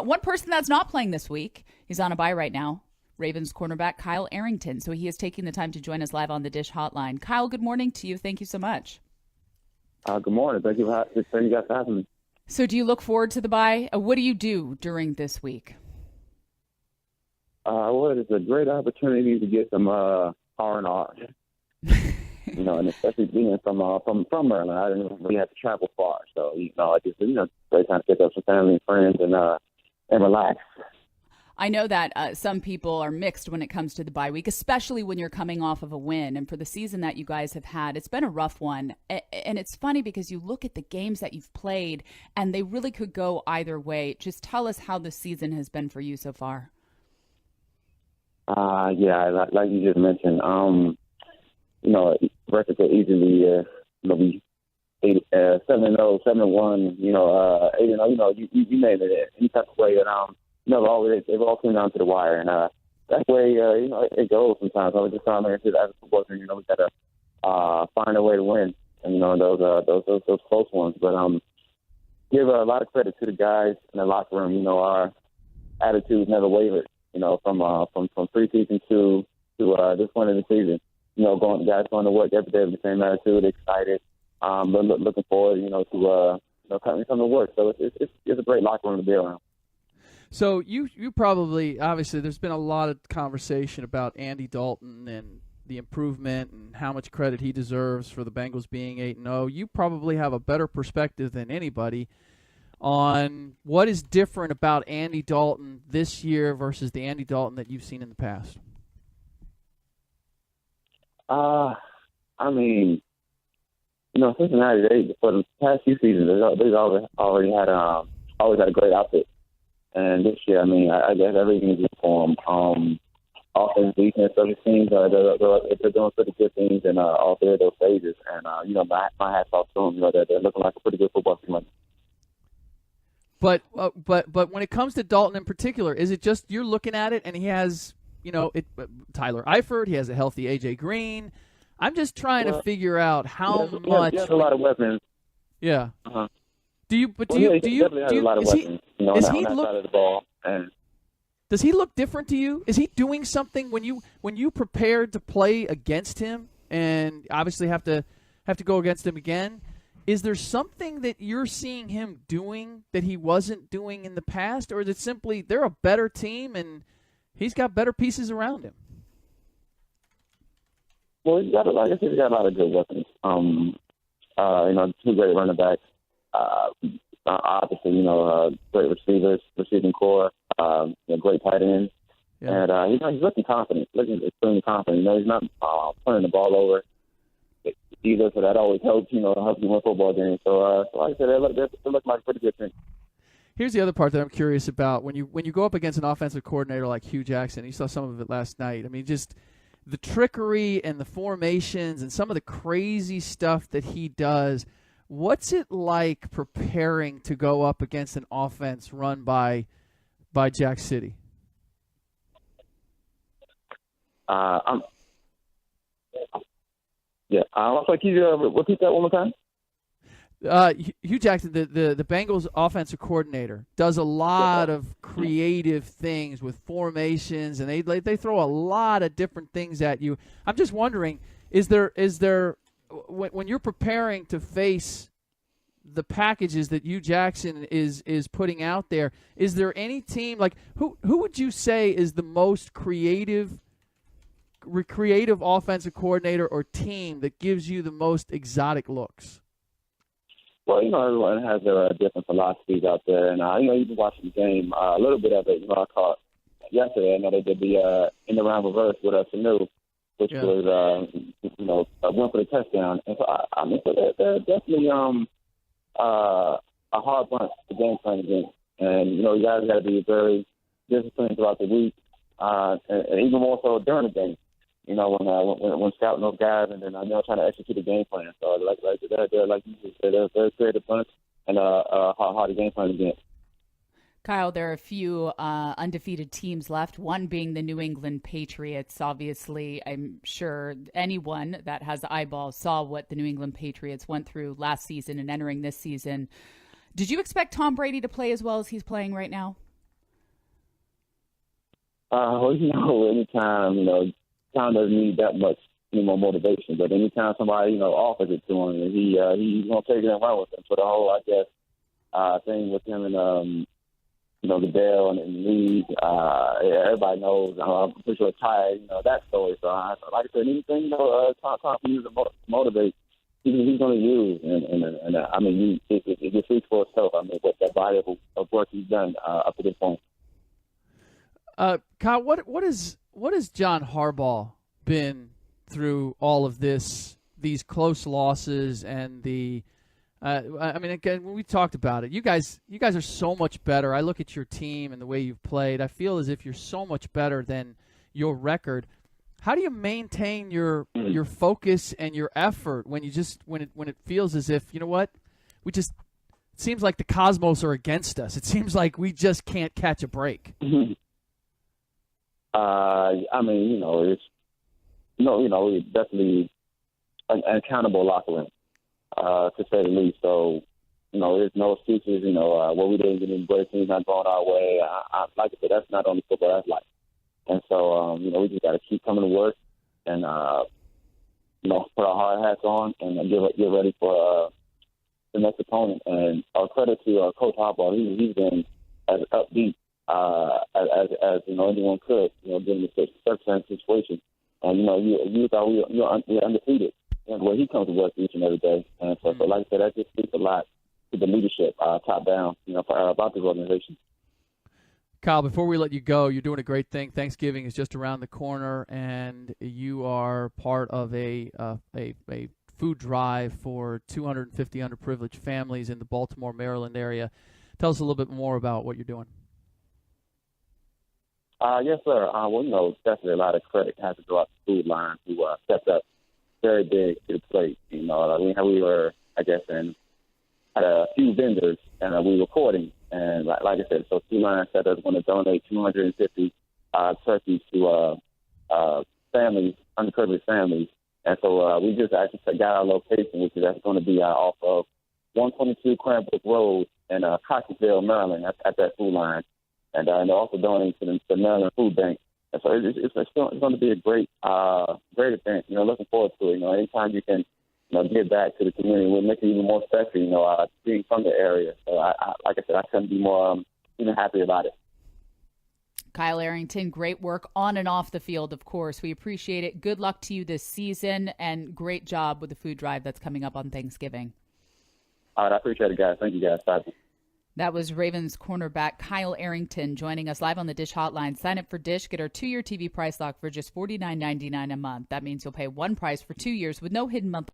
One person that's not playing this week, he's on a bye right now, Ravens cornerback Kyle Arrington. So he is taking the time to join us live on the Dish Hotline. Kyle, good morning to you. Thank you so much. Good morning. Thank you guys for having me. So do you look forward to the bye? What do you do during this week? Well, it's a great opportunity to get some R&R. And especially being from Maryland, I didn't really have to travel far. So, I just, great time to pick up some family and friends and relax. I know that some people are mixed when it comes to the bye week, especially when you're coming off of a win. And for the season that you guys have had, it's been a rough one. And it's funny because you look at the games that you've played and they really could go either way. Just tell us how the season has been for you so far. Yeah, like you just mentioned, record could easily, be 7-0, 7-1, 8-0, you name it, any type of way. And, it all came down to the wire. And that way, it goes sometimes. I was just trying to as a football team, we got to find a way to win. And, those close ones. But give a lot of credit to the guys in the locker room. Our attitude never wavered, from preseason to this point of the season. Guys going to work every day with the same attitude, excited, looking forward, to coming to work. So it's a great locker room to be around. So you probably, obviously, there's been a lot of conversation about Andy Dalton and the improvement and how much credit he deserves for the Bengals being 8-0. You probably have a better perspective than anybody on what is different about Andy Dalton this year versus the Andy Dalton that you've seen in the past. Cincinnati, for the past few seasons, they've always had a great outfit. And this year, I guess everything is for them. Offense, defense, other teams, they're doing pretty good things in all three of those phases. And, my hat's off to them. They're looking like a pretty good football team. But when it comes to Dalton in particular, is it just you're looking at it and he has, Tyler Eifert, he has a healthy A.J. Green. I'm just trying to figure out how much. He has a lot of weapons. Yeah. Uh-huh. Is he on that side of the ball. And does he look different to you? Is he doing something when you prepared to play against him and obviously have to go against him again? Is there something that you're seeing him doing that he wasn't doing in the past, or is it simply they're a better team and he's got better pieces around him? Well, he's got a lot of good weapons. Two great running backs. Obviously, great receiving core, great tight ends. Yeah. And, he's looking confident, extremely confident. He's not turning the ball over either, so that always helps, help you win football games. So, like I said, they look like a pretty good team. Here's the other part that I'm curious about. When you go up against an offensive coordinator like Hugh Jackson, you saw some of it last night. Just the trickery and the formations and some of the crazy stuff that he does. What's it like preparing to go up against an offense run by Jack City? Can you repeat that one more time? Hugh Jackson, the Bengals offensive coordinator, does a lot of creative things with formations, and they throw a lot of different things at you. I'm just wondering, is there when you're preparing to face the packages that Hugh Jackson is putting out there, is there any team who would you say is the most creative offensive coordinator or team that gives you the most exotic looks? Well, everyone has their different philosophies out there, and you've been watching the game, a little bit of it. I caught yesterday. I know they did the in the round reverse with Sanu, which was a win for the touchdown. And so they're definitely a hard bunch to game plan against. And you guys got to be very disciplined throughout the week, and even more so during the game. When scouting those guys, and then trying to execute a game plan. So they're like you said, they're a very creative bunch and hard to game plan against. Kyle, there are a few undefeated teams left, one being the New England Patriots. Obviously, I'm sure anyone that has eyeballs saw what the New England Patriots went through last season and entering this season. Did you expect Tom Brady to play as well as he's playing right now? Anytime, Tom doesn't need that much more motivation. But anytime somebody, offers it to him, and he's gonna take it and run with it. For the whole, I guess, thing with him and Goodell and Lee, everybody knows. I'm pretty sure Ty, that story. So, like I said, anything, Tom can use to motivate. He's going to use, and I mean, it just speaks for itself. I mean, what that body of work he's done up to this point. Kyle, what has John Harbaugh been through all of these close losses and the? I mean, again, when we talked about it, you guys are so much better. I look at your team and the way you've played. I feel as if you're so much better than your record. How do you maintain your focus and your effort when it feels as if, it seems like the cosmos are against us. It seems like we just can't catch a break. Mm-hmm. I mean, it's definitely an accountable locker room, to say the least. So, there's no excuses. What we didn't get in break, things not going our way. Like I said, that's not only football, that's life. And so, we just got to keep coming to work and, put our hard hats on and get ready for the next opponent. And credit to Coach Harbaugh. He's been as upbeat as anyone could, given the circumstance situation. And, you thought we're undefeated. And he comes to work each and every day. And so, like I said, that just speaks a lot to the leadership, top down, about this organization. Kyle, before we let you go, you're doing a great thing. Thanksgiving is just around the corner, and you are part of a food drive for 250 underprivileged families in the Baltimore, Maryland area. Tell us a little bit more about what you're doing. Yes, sir. Definitely a lot of credit has to go out the food line who stepped up very big to the plate. We were, I guess, had a few vendors, and we were recording. And like I said, so Food Line said they're going to donate 250 turkeys to families, underprivileged families. And so we just actually got our location, which is going to be off of 122 Cranbrook Road in Cottonville, Maryland, at that Food Line. And they're also donating to the Maryland Food Bank. And so it's going to be a great event. Looking forward to it. Anytime you can give back to the community, we'll make it even more special, being from the area. So, like I said, I couldn't be more even happy about it. Kyle Arrington, great work on and off the field, of course. We appreciate it. Good luck to you this season, and great job with the food drive that's coming up on Thanksgiving. All right, I appreciate it, guys. Thank you, guys. Bye. That was Ravens cornerback Kyle Arrington joining us live on the Dish Hotline. Sign up for Dish. Get our 2-year TV price lock for just $49.99 a month. That means you'll pay one price for 2 years with no hidden monthly